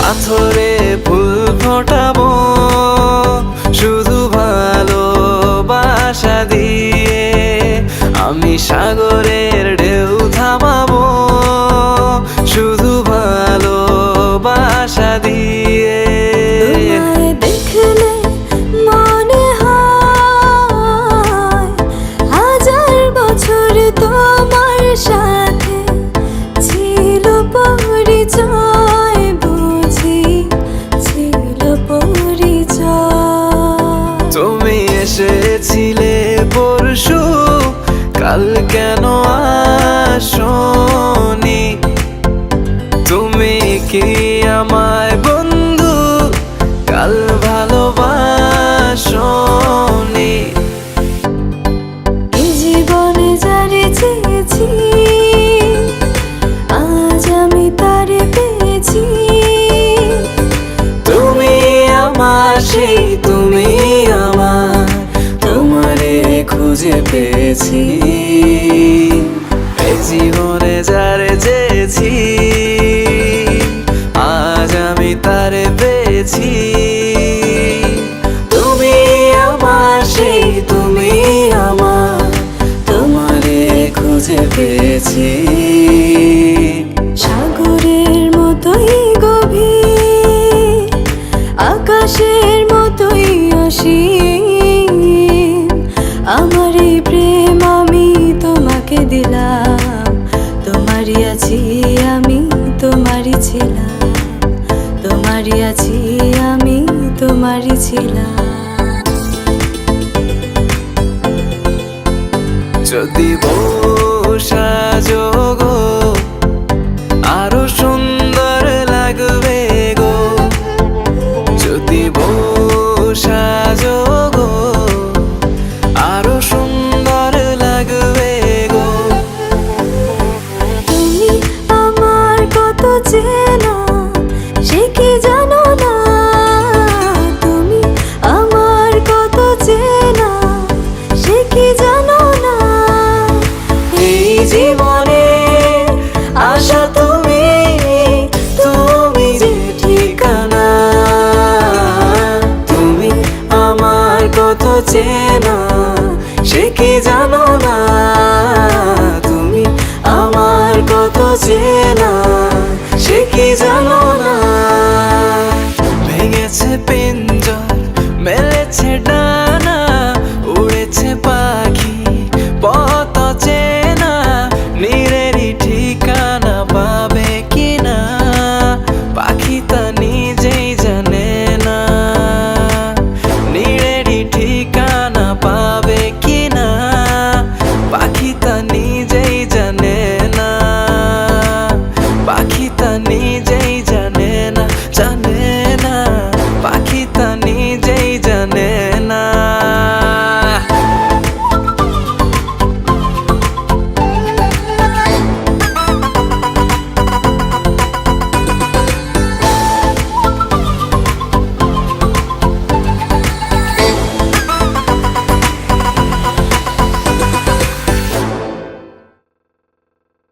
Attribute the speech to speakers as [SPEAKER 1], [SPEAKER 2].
[SPEAKER 1] পাথরে ফুল ফোটাবো শুধু ভালোবাসা দিয়ে, আমি সাগরের ঢেউ থামাবো শুধু ভালোবাসা দিয়ে।
[SPEAKER 2] তোমায় দেখলে মনে হয় হাজার বছর তোমার সাথে ছিল পরিচয়, বুঝি ছিল পরিচয়।
[SPEAKER 1] তুমি এসেছিলে পরশু, কাল কেন আসোনি? তুমি কি আমায় বন্ধু কাল ভালোবাসোনি?
[SPEAKER 2] এই জীবনে যারে চেয়েছি আজ আমি তারে পেয়েছি।
[SPEAKER 1] তুমি আমার সেই, তুমি আমার, তোমারে খুঁজে পেয়েছি। এই জীবনে যারে চেয়েছি আজ আমি তারে পেয়েছি। তুমি আমার সেই, তুমি আমার, তোমারে খুঁজে পেয়েছি।
[SPEAKER 2] সাগরের মতোই গভীর, আকাশের মতোই অসীম, আমার এই প্রেম আমি তোমাকে দিলাম। তোমারই আছি আমি, তোমারই ছিলাম, তোমারই আছি আমি, তোমারই ছিলাম।
[SPEAKER 1] যদি বসা যোগো আরো সুন্দর লাগবে গো, যদি বসা যোগো আরো সুন্দর লাগবে গো।
[SPEAKER 2] তুমি আমার কত চেনা সে কি জানো না, তুমি আমার কত চেনা সে কি জানো না।
[SPEAKER 1] এই জীবনে আশা তুমি, তুমি যে ঠিকানা, তুমি আমার কত চেনা সে কি জানো না, তুমি আমার কত চেনা সে কি জানো না। ভেঙেছে পিঞ্জর মেলেছে ডানা, উড়েছে পাখি পথ চেনা, নীড়েরই ঠিকানা পাবে কিনা পাখি তা নিজেই জানে না। নীড়েরই ঠিকানা পাবে কিনা পাখি তা